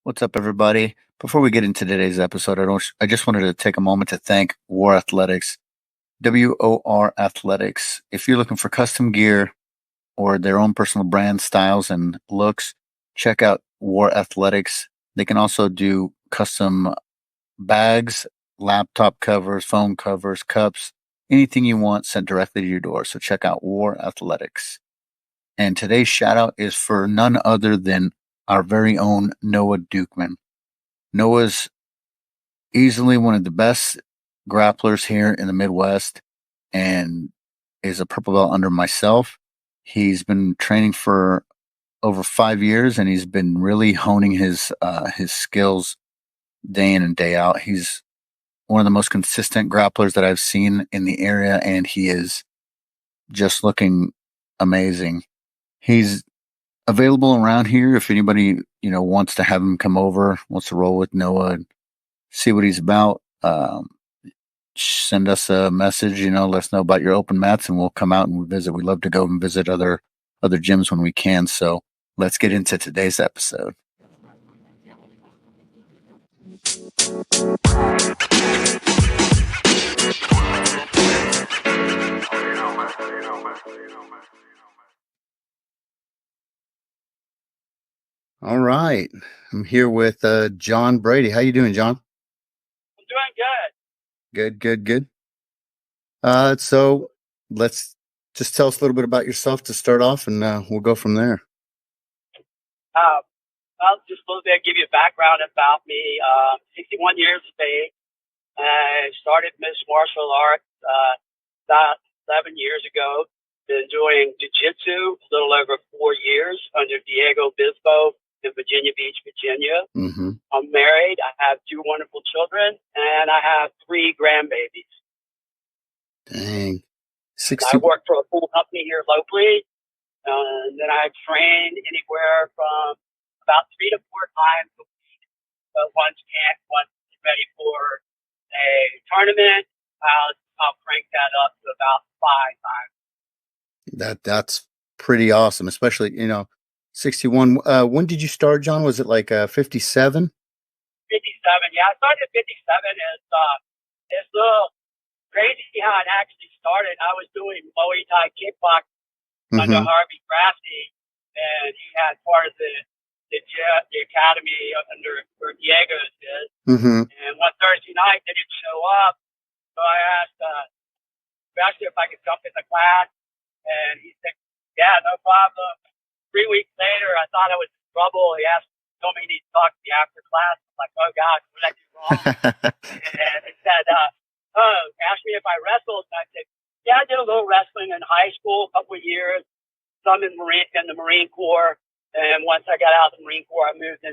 What's up, everybody? Before we get into today's episode, I just wanted to take a moment to thank War Athletics, WOR Athletics. If you're looking for custom gear or their own personal brand styles and looks, check out War Athletics. They can also do custom bags, laptop covers, phone covers, cups, anything you want sent directly to your door. So check out War Athletics. And today's shout out is for none other than our very own Noah Dukeman. Noah's easily one of the best grapplers here in the Midwest and is a purple belt under myself. He's been training for over 5 years and he's been really honing his skills day in and day out. He's one of the most consistent grapplers that I've seen in the area, and he is just looking amazing. He's available around here if anybody wants to have him come over, wants to roll with Noah and see what he's about. Send us a message, let us know about your open mats and we'll come out and visit. We love to go and visit other gyms when we can. So let's get into today's episode. All right. I'm here with John Brady. How you doing, John? I'm doing good. Good. So let's just tell us a little bit about yourself to start off, and we'll go from there. I'll just a little bit give you a background about me. 61 years of age. I started mixed martial arts about 7 years ago. Been doing jiu-jitsu a little over 4 years under Diego Bispo in Virginia Beach, Virginia. Mm-hmm. I'm married. I have 2 wonderful children, and I have 3 grandbabies. Dang. I work for a pool company here locally, and then I train anywhere from about 3 to 4 times a week. But once ready for a tournament, I'll crank that up to about 5 times. That's pretty awesome, especially 61. When did you start, John? Was it like 57? 57. Yeah, I started at 57. It's a little crazy how it actually started. I was doing Muay Thai kickboxing under Harvey Grassi, and he had part of the academy under where Diego's is. Mm-hmm. And one Thursday night, they didn't show up, so I asked if I could jump in the class, and he said, "Yeah, no problem." 3 weeks later, I thought I was in trouble. Told me he needed to talk to me after class. I'm like, "Oh God, what did I do wrong?" And he said, asked me if I wrestled, and I said, "Yeah, I did a little wrestling in high school, a couple of years, some in the Marine Corps." And once I got out of the Marine Corps, I moved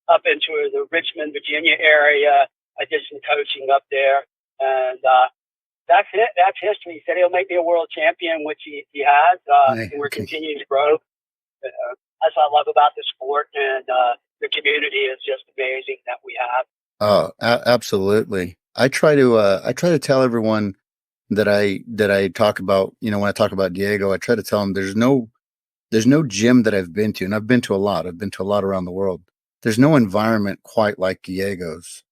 up into the Richmond, Virginia area. I did some coaching up there, and that's it. That's history. He said he'll make me a world champion, which he has, and we're continuing to grow. That's what I love about the sport, and the community is just amazing that we have. Oh, absolutely. I try to tell everyone that I talk about, when I talk about Diego, I try to tell them there's no gym that I've been to, and I've been to a lot. I've been to a lot around the world. There's no environment quite like Diego's.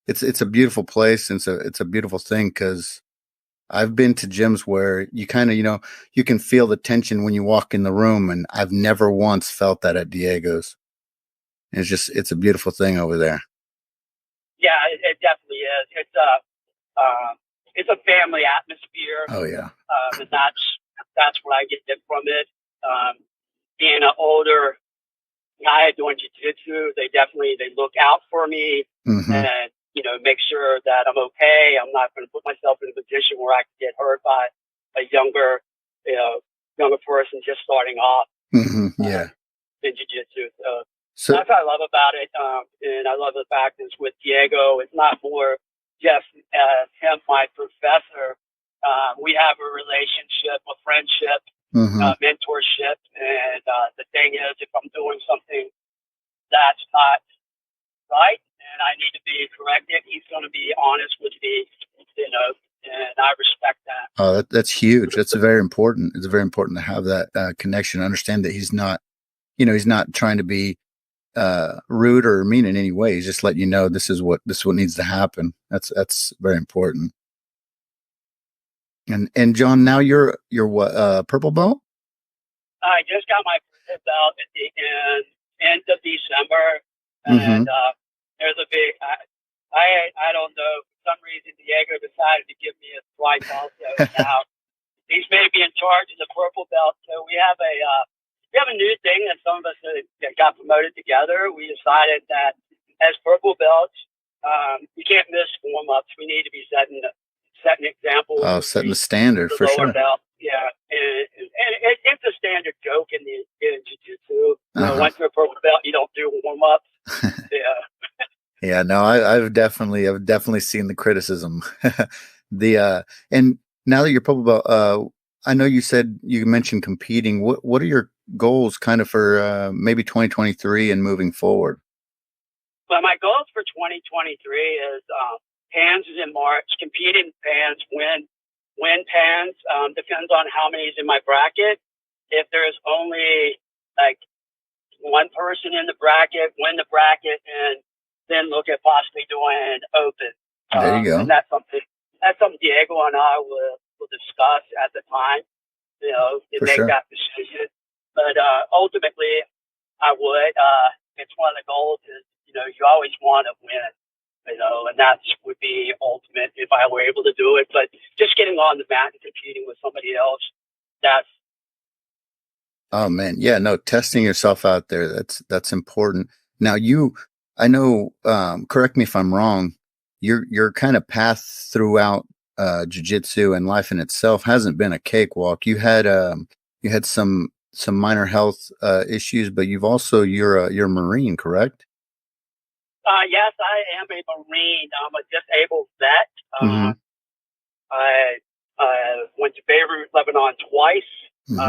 It's a beautiful place, and it's a beautiful thing because I've been to gyms where you kind of, you can feel the tension when you walk in the room, and I've never once felt that at Diego's. It's a beautiful thing over there. Yeah, it definitely is. It's a family atmosphere. Oh yeah. And that's what I get from it. Being an older guy doing jiu-jitsu, they look out for me, and make sure that I'm okay. I'm not going to put myself in a position where I could get hurt by a younger person just starting off. Yeah. In jiu-jitsu. So that's what I love about it. And I love the fact that with Diego, it's not more just him, my professor. We have a relationship, a friendship, mentorship. And the thing is, if I'm doing something that's not right and I need to be corrected, he's going to be honest with me, and I respect that. Oh, that's huge. That's very important. It's very important to have that connection. Understand that he's not, he's not trying to be rude or mean in any way. He's just letting you know this is what needs to happen. That's very important. And John, now you're what purple belt? I just got my purple belt at the end of December, Mm-hmm. and there's a big. I don't know. For some reason, Diego decided to give me a twice also. Now he's maybe in charge of the purple belt. So we have a new thing that some of us that got promoted together. We decided that as purple belts, we can't miss warm ups. We need to be setting examples Oh, for setting the standard the for lower sure. belt. Yeah, and it's a standard joke in jiu-jitsu. You know, Uh-huh. once you're a purple belt, you don't do warm ups. Yeah. Yeah, no, I've definitely seen the criticism. the and now that you're purple belt, I know you said you mentioned competing. What are your goals kind of for maybe 2023 and moving forward? But my goals for 2023 is Pans is in March. Compete in Pans, win Pans. Depends on how many is in my bracket. If there's only like one person in the bracket, win the bracket, and then look at possibly doing open. There you And go. that's something Diego and I will discuss at the time. You know, to For make sure. that decision. But ultimately, I would. It's one of the goals is, you know, you always want to win, you know, and that would be ultimate if I were able to do it. But just getting on the mat and competing with somebody else, that's, Oh man, yeah, no, testing yourself out there, that's important. Now I know, correct me if I'm wrong, your kind of path throughout jiu-jitsu and life in itself hasn't been a cakewalk. You had some minor health issues, but you're a Marine, correct? yes, I am a Marine. I'm a disabled vet. Mm-hmm. I went to Beirut, Lebanon twice. Mm-hmm.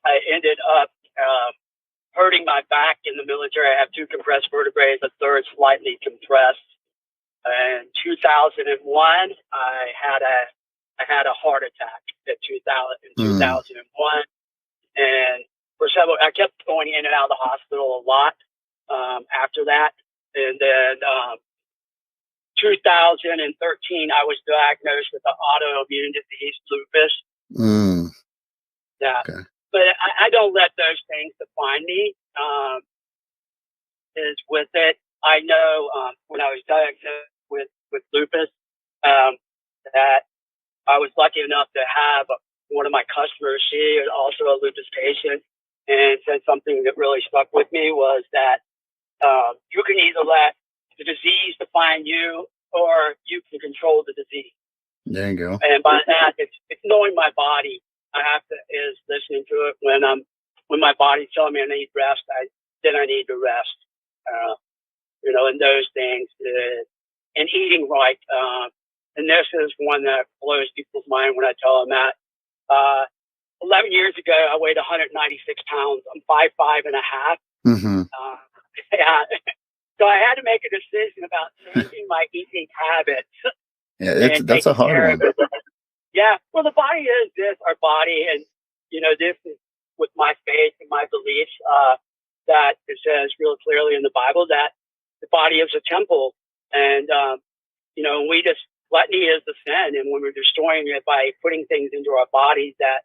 I ended up hurting my back in the military. I have two compressed vertebrae, the third slightly compressed. In 2001, I had a heart attack in Mm. 2001, and for several, I kept going in and out of the hospital a lot after that, and then 2013, I was diagnosed with an autoimmune disease, lupus. Mm. Yeah, Okay. but I don't let those things define me. Is with it. I know when I was diagnosed with lupus, that I was lucky enough to have one of my customers. She is also a lupus patient, and said something that really stuck with me was that you can either let the disease define you, or you can control the disease. There you go. And by that, it's knowing my body. I have to is listening to it when my body's telling me I need rest. Then I need to rest. Uh, you know, and those things, and eating right. And this is one that blows people's mind when I tell them that. 11 years ago, I weighed 196 pounds. I'm 5'5" and a half. Mm-hmm. Yeah. So I had to make a decision about changing my eating habits Yeah, and that's a taking hard care of one. it. Yeah. Well, the body is this, our body. And, you know, this is with my faith and my beliefs, that it says real clearly in the Bible that the body is a temple. And, you know, we just, gluttony is the sin. And when we're destroying it by putting things into our bodies that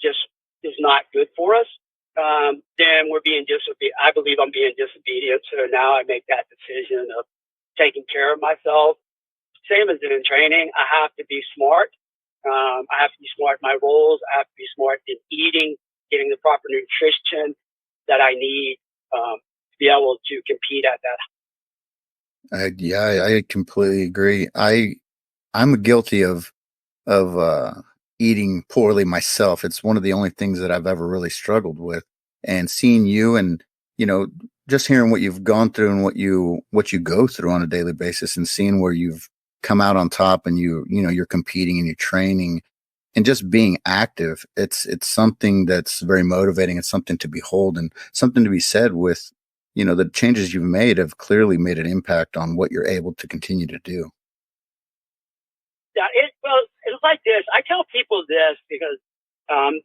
just is not good for us, then we're being disobedient. I believe I'm being disobedient. So now I make that decision of taking care of myself. Same as in training, I have to be smart. I have to be smart in my roles. I have to be smart in eating, getting the proper nutrition that I need to be able to compete at that. I completely agree. I'm guilty of eating poorly myself. It's one of the only things that I've ever really struggled with. And seeing you and, you know, just hearing what you've gone through and what you go through on a daily basis and seeing where you've come out on top and you know, you're competing and you're training and just being active. It's something that's very motivating. It's something to behold and something to be said with, you know, the changes you've made have clearly made an impact on what you're able to continue to do. Yeah, well, it's like this. I tell people this because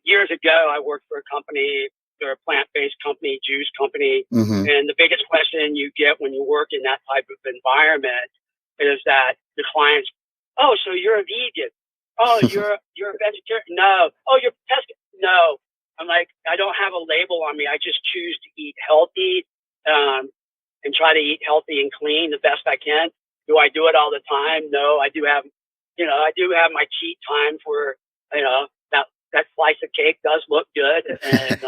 years ago I worked for a company they're a plant-based company, juice company. Mm-hmm. And the biggest question you get when you work in that type of environment is that the clients, oh, so you're a vegan? Oh, you're a vegetarian? No. Oh, you're pescatarian? No. I'm like, I don't have a label on me. I just choose to eat healthy, and try to eat healthy and clean the best I can. Do I do it all the time? No. I do have my cheat time for, that slice of cake does look good. And,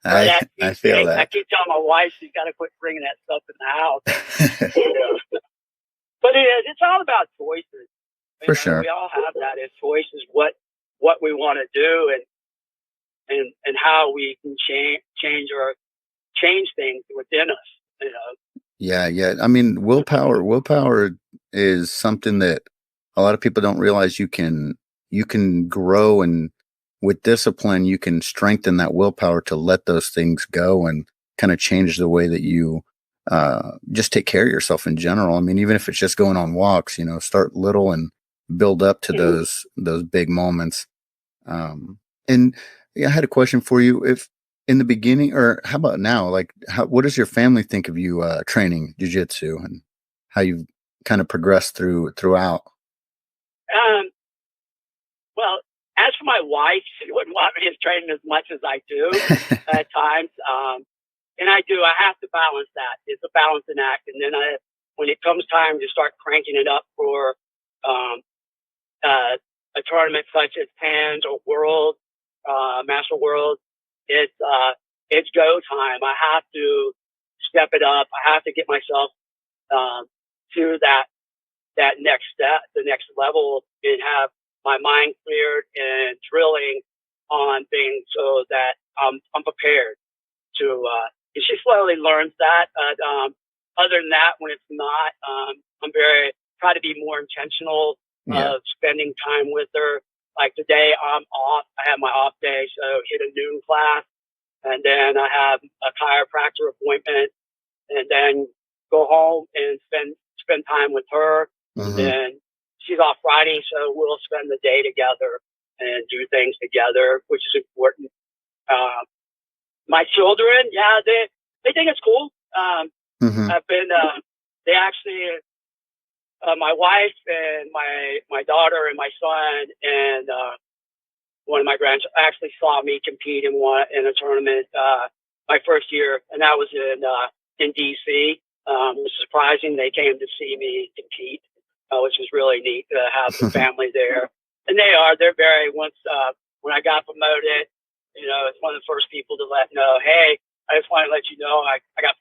Yeah, or that I feel cheesecake. I that. keep telling my wife she's got to quit bringing that stuff in the house. But it's all about choices. For sure. We all have that as choices, what we want to do, and how we can change things within us. Yeah, yeah. I mean, willpower is something that a lot of people don't realize you can grow, and with discipline you can strengthen that willpower to let those things go and kind of change the way that you just take care of yourself in general. I mean, even if it's just going on walks, start little and build up to those big moments. And yeah, I had a question for you. If in the beginning, or how about now, like what does your family think of you training jujitsu and how you've kind of progressed throughout? Um, well, as for my wife, she wouldn't want me to train as much as I do at times. And I do. I have to balance that. It's a balancing act. And then when it comes time to start cranking it up for um, a tournament such as Pans or World, Master World, it's go time. I have to step it up. I have to get myself to that next step, the next level, and have my mind cleared and drilling on things so that I'm prepared to. And she slowly learns that. But other than that, when it's not, I'm try to be more intentional Yeah. of spending time with her. Like today, I'm off. I have my off day, so hit a noon class, and then I have a chiropractor appointment, and then go home and spend time with her. And Mm-hmm. then she's off Friday, so we'll spend the day together and do things together, which is important. My children, yeah, they think it's cool. Mm-hmm. I've been they actually my wife and my daughter and my son and one of my grandchildren actually saw me compete in a tournament my first year, and that was in DC. It was surprising they came to see me compete, which was really neat to have the family there. And they're very when I got promoted, it's one of the first people to let know, hey, I just want to let you know I got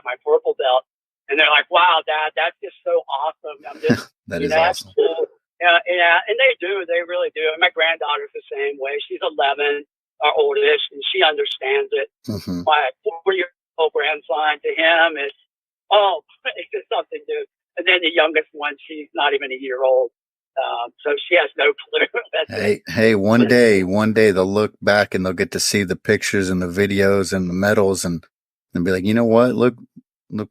my purple belt. And they're like, wow, Dad, that's just so awesome. I'm just, That is that's awesome. cool. Yeah, and they do. They really do. And my granddaughter's the same way. She's 11, our oldest, and she understands it. Mm-hmm. My 4-year-old grandson, to him, it's just something new. And then the youngest one, she's not even a year old. So she has no clue. Hey, one day they'll look back and they'll get to see the pictures and the videos and the medals and be like, you know what? Look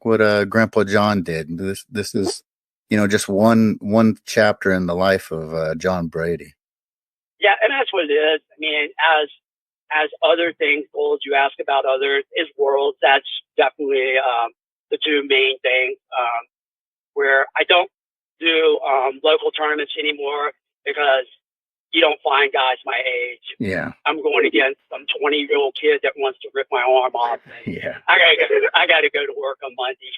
what Grandpa John did. This is just one chapter in the life of John Brady. Yeah, and that's what it is. I mean, as other things, goals you ask about others is worlds. That's definitely the two main things. Where I don't do local tournaments anymore because you don't find guys my age. Yeah. I'm going against some 20-year-old kid that wants to rip my arm off. Yeah. I gotta go to work on Monday.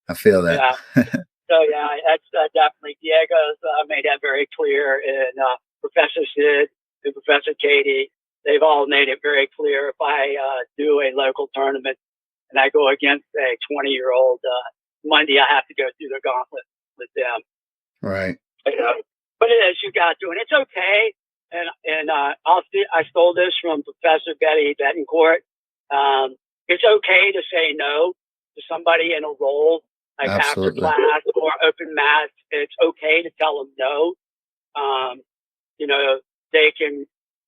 I feel that. Yeah. So yeah, that's definitely Diego's made that very clear, and Professor Sid and Professor Katie, they've all made it very clear. If I do a local tournament and I go against a 20-year-old Monday, I have to go through the gauntlet with them. Right. But it is, you got to, and it's okay. And I stole this from Professor Betty Betancourt. It's okay to say no to somebody in a role like Absolutely. after class or open mat. It's okay to tell them no.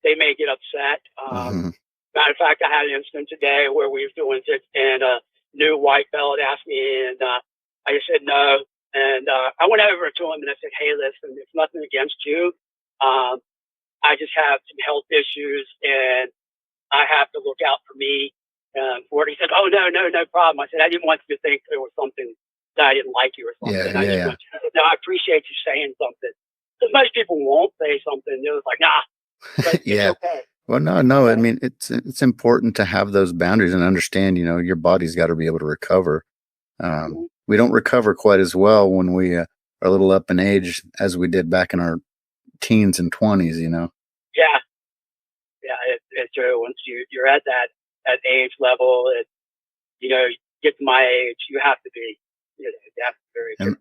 They may get upset. Mm-hmm. Matter of fact, I had an instance today where we were doing it, and a new white belt asked me, and I just said no. And I went over to him and I said, hey, listen, it's nothing against you. I just have some health issues, and I have to look out for me. For it. He said, "Oh no problem." I said, "I didn't want you to think there was something that I didn't like you or Yeah, something. I yeah, just yeah. want you to know I appreciate you saying something." Because most people won't say something. They're just like, "Nah," but it's Yeah. okay. Well, no, It's no. I okay. mean, it's important to have those boundaries and understand. Your body's got to be able to recover. Mhm. We don't recover quite as well when we are a little up in age as we did back in our teens and 20s. Yeah, yeah, it's true. Once you're at that age level, you know, get to my age, you have to be. That's very true. And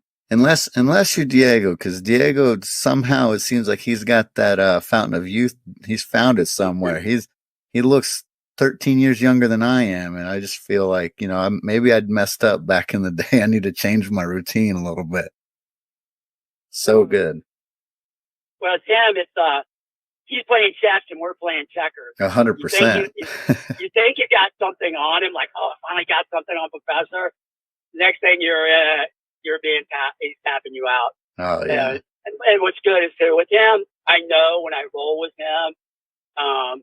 unless you're Diego, because Diego somehow it seems like he's got that fountain of youth. He's found it somewhere. He looks 13 years younger than I am, and I just feel like maybe I'd messed up back in the day. I need to change my routine a little bit. So good. Well, Tim, it's he's playing chess and we're playing checkers. You think 100%. you think you got something on him, like, oh, I finally got something on Professor. Next thing you're being he's tapping you out. Oh yeah. And what's good is too with him, I know when I roll with him, um,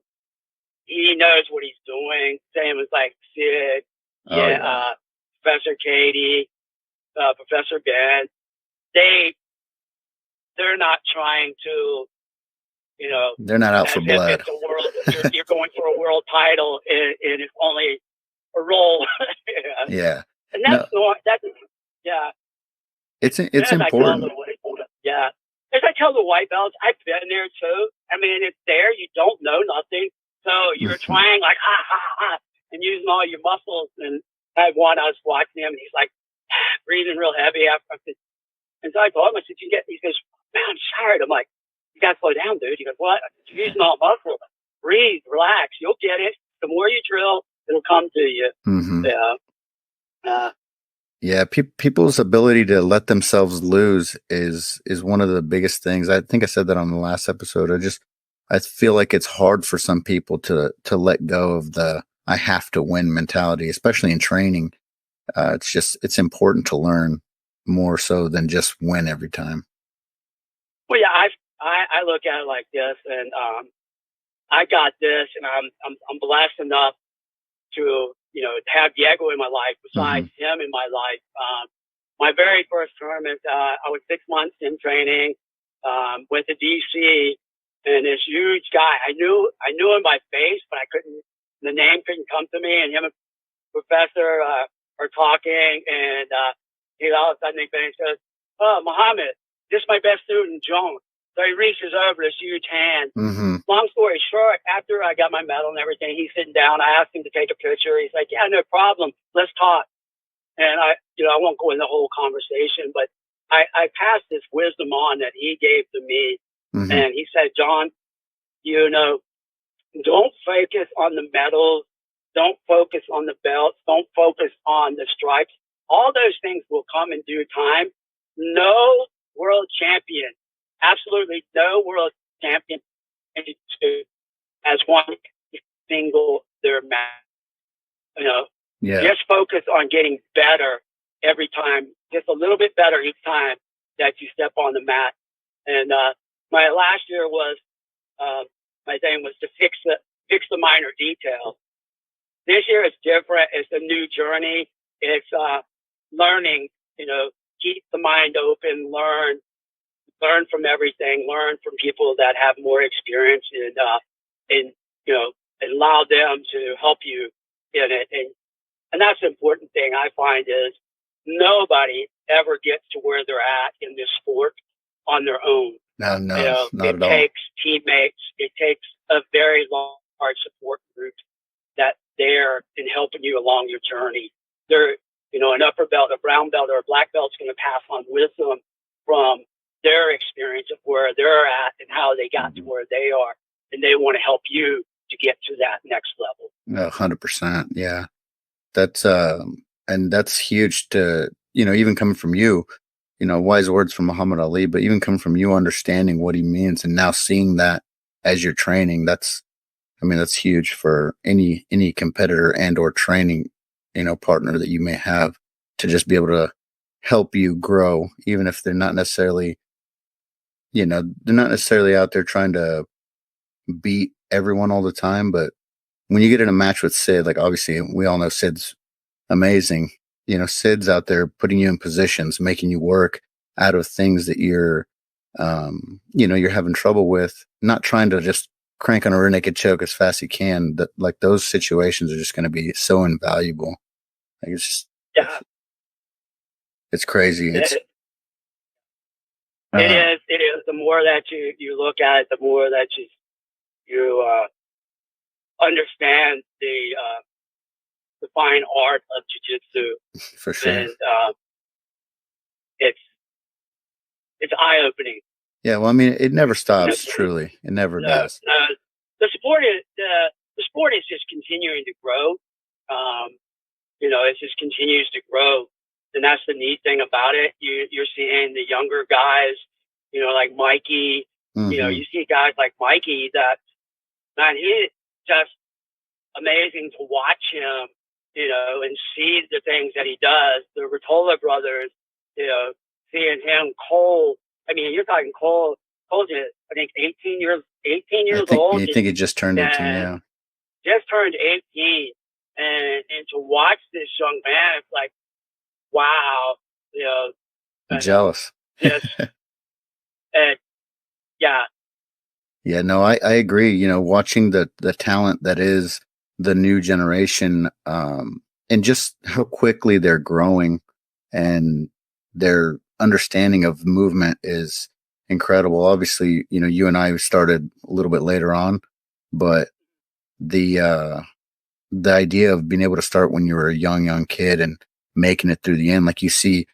he knows what he's doing. Same as like Sid, Oh yeah. Professor Katie, Professor Ben. They they're not trying to, They're not out as for if blood. it's a world. You're going for a world title, and it's only a roll. Yeah. Yeah. And No, that's yeah. it's As I tell the important. white belts, yeah. As I tell the white belts, I've been there too. I mean, it's there. You don't know nothing, so you're Mhm. trying like ha ha ha, and using all your muscles. And I had one. I was watching him, and he's like breathing real heavy after. And so I told him, I said, he goes, man, I'm tired. I'm like, you got to slow down, dude. He goes, what? You're using all muscle. Breathe, relax. You'll get it. The more you drill, it'll come to you. Mhm. Yeah. Uh, Yeah, people's ability to let themselves lose is one of the biggest things. I think I said that on the last episode. I feel like it's hard for some people to let go of the I have to win mentality, especially in training. It's important to learn more so than just win every time. well, yeah, I look at it like this, and I got this, and I'm blessed enough to have Diego in my life. Hmm. Besides him in my life, my very first tournament, I was 6 months in training. Went to DC, and this huge guy. I knew him by face, but I couldn't. The name couldn't come to me, and him and Professor are talking, and he all of a sudden he says, "Oh, Muhammad, this is my best student, Joan." So he reaches over this huge hand. Hmm. Long story short, after I got my medal and everything, he's sitting down. I asked him to take a picture. He's like, "Yeah, no problem. Let's talk." And I won't go in the whole conversation, but I passed this wisdom on that he gave to me. Hmm. And he said, John, you know, don't focus on the medals. Don't focus on the belts. Don't focus on the stripes. All those things will come in due time. No world champion, absolutely no world champion has won single their match. You know, Yeah. just focus on getting better every time, just a little bit better each time that you step on the mat. And my last year was my thing was to fix the minor details. This year it's different. It's a new journey. It's learning. Keep the mind open. Learn from everything. Learn from people that have more experience, and allow them to help you in it. And that's the important thing I find is nobody ever gets to where they're at in this sport on their own. No, no, not It at all. takes teammates. It takes a very large support group that there in helping you along your journey. They're, an upper belt, a brown belt, or a black belt's going to pass on wisdom from their experience of where they're at and how they got to where they are. And they want to help you to get to that next level. 100%. Yeah. That's and that's huge to even coming from you, wise words from Muhammad Ali, but even coming from you understanding what he means and now seeing that as you're training, that's huge for any competitor and or training, partner that you may have to just be able to help you grow, even if they're not necessarily out there trying to beat everyone all the time, but when you get in a match with Sid, like obviously we all know Sid's amazing. Sid's out there putting you in positions, making you work out of things that you're having trouble with, not trying to just crank on a rear naked choke as fast as you can. That like those situations are just going to be so invaluable. Like Yeah, it's crazy. it, it Uh, is. It is. The more that you look at it, the more that you understand the fine art of jiu-jitsu, for sure. and it's it's eye opening. Yeah. Well, I mean, it never You know, stops. Truly, it never does. the sport is just continuing to grow. Um, it just continues to grow, and that's the neat thing about it. You're seeing the younger guys, like Mikey. Hmm. You see guys like Mikey that, man, he just amazing to watch him, and see the things that he does. The Rotolo brothers, seeing him, Cole. I mean, you're talking Cole. Cole's, I think, 18 I years think old, you think it just turned 18. and Yeah. just turned 18. And to watch this young man, it's like, wow, you know, I'm you know, jealous. just, and yeah, Yeah, no, I agree. Watching the talent that is the new generation, and just how quickly they're growing and their understanding of movement is incredible. Obviously, you and I started a little bit later on, but the uh the idea of being able to start when you were a young kid and making it through the end, like you see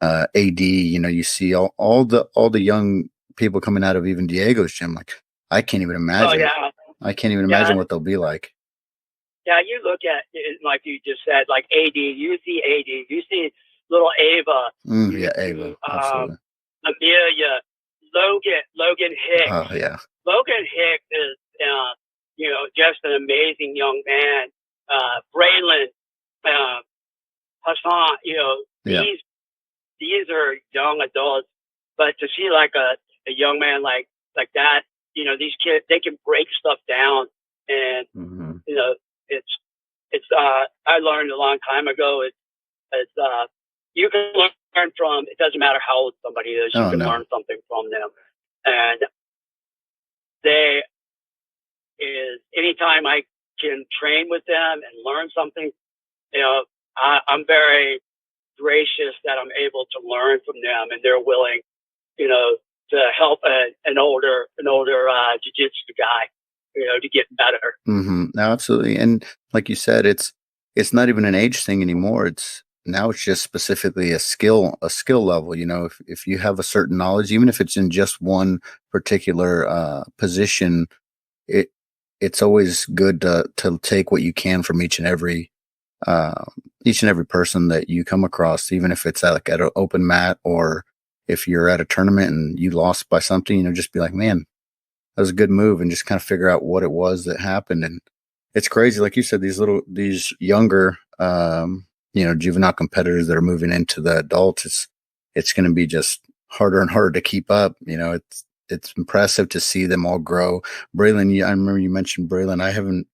AD, you see all the young people coming out of even Diego's gym. Like I can't even oh imagine. yeah, I can't even yeah, imagine what they'll be like. yeah. You look at it, like you just said, like AD, you see little Ava, you Yeah, see Ava, absolutely. Amelia, Logan Hicks. Oh yeah, Logan Hicks is, just an amazing young man. Braylon, uh, Hassan, yeah. these are young adults, but to see like a young man like that, these kids, they can break stuff down, and Hmm. you know, it's I learned a long time ago. It's you can learn from. It doesn't matter how old somebody is. You Oh can no. learn something from them, and they is anytime I can train with them and learn something, I'm very gracious that I'm able to learn from them, and they're willing, to help an older jiu-jitsu guy, to get better. No, absolutely. And like you said, it's not even an age thing anymore. It's just specifically a skill level. If you have a certain knowledge, even if it's in just one particular position, it it's always good to take what you can from uh, each and every person that you come across, even if it's like at an open mat or if you're at a tournament and you lost by something, just be like, man, that was a good move, and just kind of figure out what it was that happened. And it's crazy, like you said, these younger, juvenile competitors that are moving into the adults. It's going to be just harder and harder to keep up. It's impressive to see them all grow. Braylon, I remember you mentioned Braylon. I haven't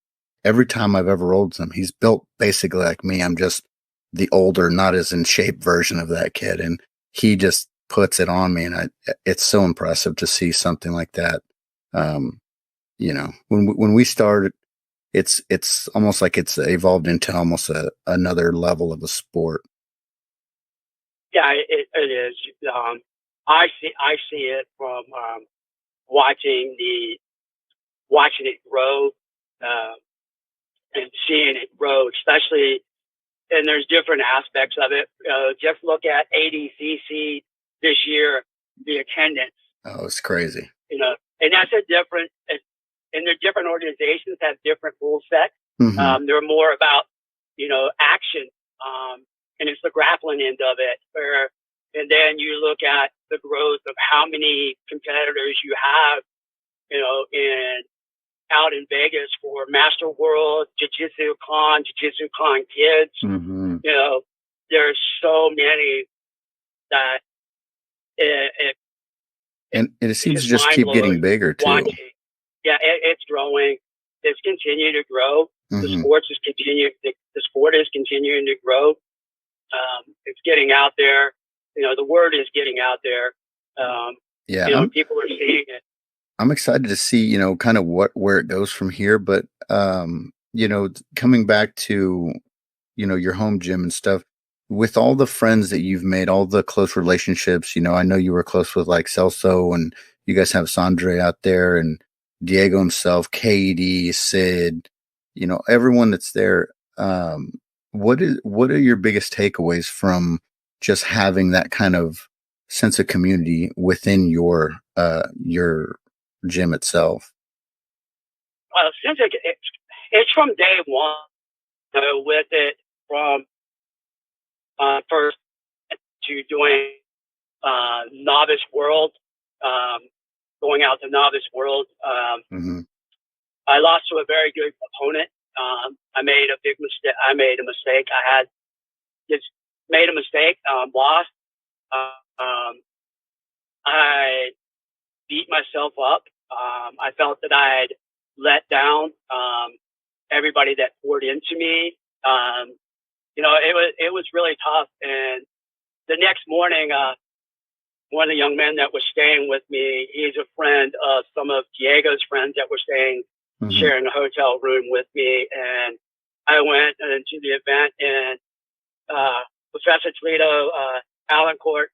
every time I've ever rolled him, he's built basically like me. I'm just the older, not as in shape version of that kid, and he just puts it on me, and it's so impressive to see something like that. Um, when we started, it's almost like it's evolved into almost another level of a sport. Yeah, it is. I see it from watching the watching it grow, uh, and seeing it grow, especially. And there's different aspects of it. Just look at ADCC this year, the attendance. Oh, it's crazy. And that's a different. And the different organizations have different rule sets. Hmm. They're more about action, and it's the grappling end of it. And then you look at the growth of how many competitors you have, in out in Vegas for Master World, Jiu-Jitsu Con Kids. Hmm. You know, there's so many that it, it, And it it's seems to just just mind keep getting blowing bigger too. watching. Yeah, it's growing. It's continued to grow. The Hmm. sports is continue. The sport is continuing to grow. It's getting out there. The word is getting out there. Um, Yeah, people are seeing it. I'm excited to see, kind of where it goes from here. But coming back to, your home gym and stuff, with all the friends that you've made, all the close relationships, I know you were close with like Celso, and you guys have Sandre out there, and Diego himself, Katie, Sid, everyone that's there. What are your biggest takeaways from just having that kind of sense of community within your gym itself? Since it's from day one, with it from first to doing novice world, um, going out to novice world. Hmm. I lost to a very good opponent. I made a big mistake. I made a mistake. I had just made a mistake. Lost. Um, I beat myself up. I felt that I had let down everybody that poured into me. It was really tough. And the next morning, one of the young men that was staying with me, he's a friend of some of Diego's friends that were staying, Hmm. sharing a hotel room with me. And I went into the event, and Professor Toledo, Alan Court,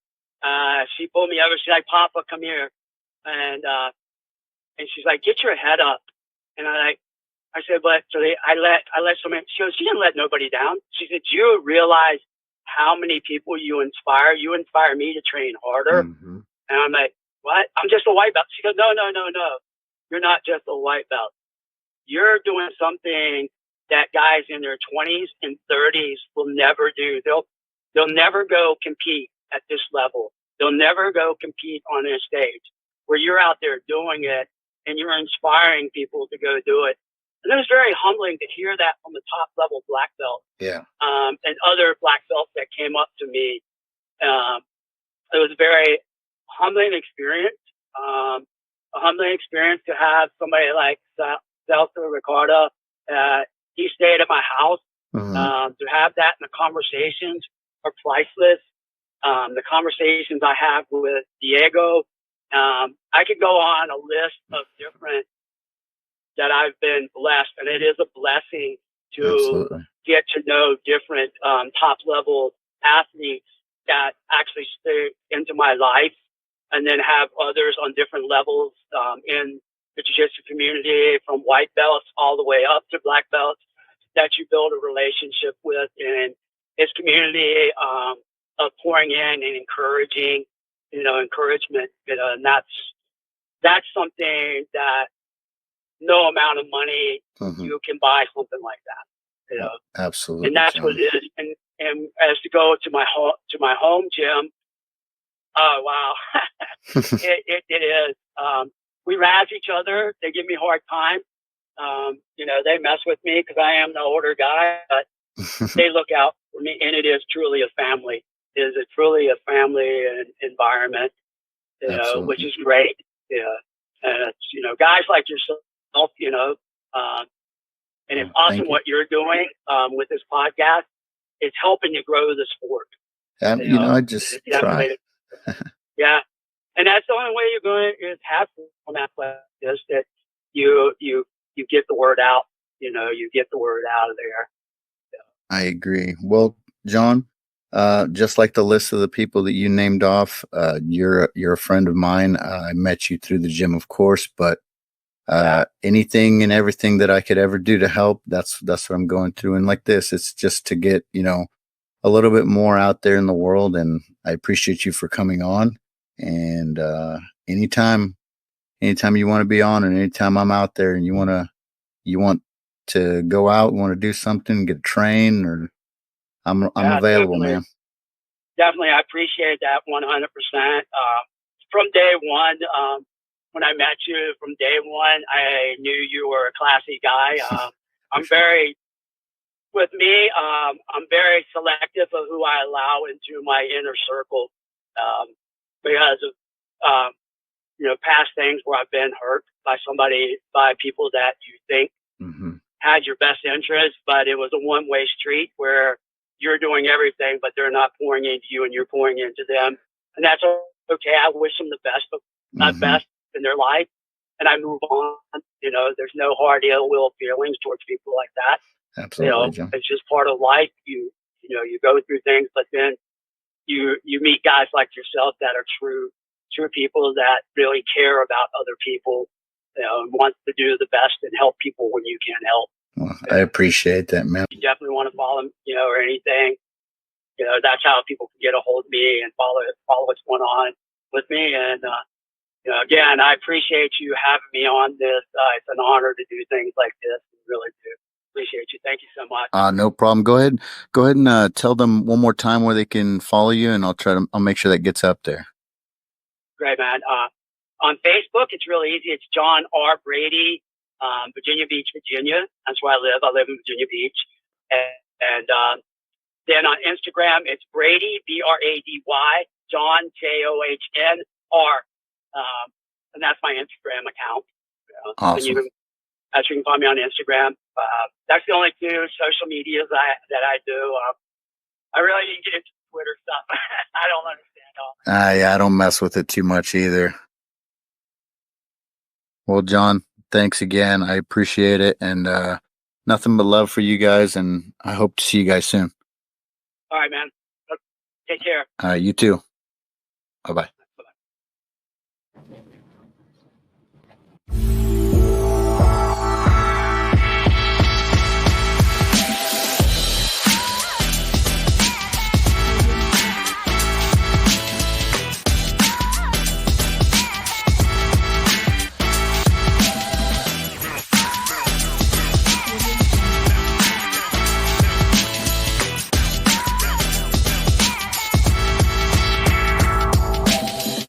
she pulled me over. She's like, "Papa, come here." And she's like, "Get your head up." And I said, "But so I let somebody." She didn't let nobody down. She said, "Do you realize how many people you inspire? You inspire me to train harder." Hmm. And I'm like, "What? I'm just a white belt." She goes, "No, no, no, no. You're not just a white belt. You're doing something that guys in their 20s and 30s will never do. They'll never go compete at this level. They'll never go compete on a stage where you're out there doing it and you're inspiring people to go do it." And it was very humbling to hear that from the top level black belt, Yeah. and other black belts that came up to me. Um, it was a very humbling experience. Um, a humbling experience to have somebody like Celso Ricardo. He stayed at my house. Hmm. To have that in the conversations are priceless. The conversations I have with Diego, I could go on a list of different that I've been blessed, and it is a blessing to Absolutely. get to know different top level athletes that actually stay into my life, and then have others on different levels in the jiu-jitsu community, from white belts all the way up to black belts, that you build a relationship with, and it's community of pouring in and encouraging, encouragement, and that's something that no amount of money Hmm. you can buy something like that, and Absolutely, that's what John. it is. And as to go to my home gym, oh wow, it is. We razz each other. They give me a hard time. They mess with me because I am the older guy, but they look out for me, and it is truly a family. It is truly a family and environment, which Absolutely. is great. Yeah, and it's guys like yourself, um, and it's Well, awesome thank you. what you're doing with this podcast. It's helping to grow the sport. I just It's try. definitely, yeah. And that's the only way you're going to is have on that place, is that you get the word out. You get the word out of there. I agree. Well, John, just like the list of the people that you named off, you're a friend of mine. I met you through the gym, of course, but Yeah, anything and everything that I could ever do to help, that's what I'm going through. And like this, it's just to get a little bit more out there in the world. And I appreciate you for coming on. And anytime, anytime you want to be on, and anytime I'm out there, and you want to go out, want to do something, get a train, or I'm yeah, available, definitely, man. definitely. I appreciate that 100%. From day one, when I met you, from day one, I knew you were a classy guy. For I'm sure. very with me, I'm very selective of who I allow into my inner circle, um, because of past things where I've been hurt by somebody, by people that you think Hmm. had your best interest, but it was a one-way street where you're doing everything, but they're not pouring into you and you're pouring into them. And that's okay. I wish them the best, but not Mm-hmm. best in their life. And I move on. There's no hard ill will feelings towards people like that. Absolutely, Jim. It's just part of life. You go through things, but then you meet guys like yourself that are true people that really care about other people, and wants to do the best and help people when you can help. Well, I appreciate that, man. You definitely want to follow them, or anything. That's how people can get a hold of me and follow what's going on with me. And again, I appreciate you having me on this. It's an honor to do things like this. I really do appreciate you. Thank you so much. No problem. Go ahead and tell them one more time where they can follow you, and I'll make sure that gets up there. Great, man. On Facebook, it's really easy. It's John R. Brady, Virginia Beach, Virginia. That's where I live. I live in Virginia Beach. And then on Instagram, it's Brady, Brady, John, JOHN, R. And that's my Instagram account. Awesome. You can find me on Instagram. That's the only two social medias that I do. I really need to get into Twitter stuff. I don't understand all. Yeah, I don't mess with it too much either. Well, John, thanks again. I appreciate it, and nothing but love for you guys, and I hope to see you guys soon. All right, man. Take care. You too. Bye-bye.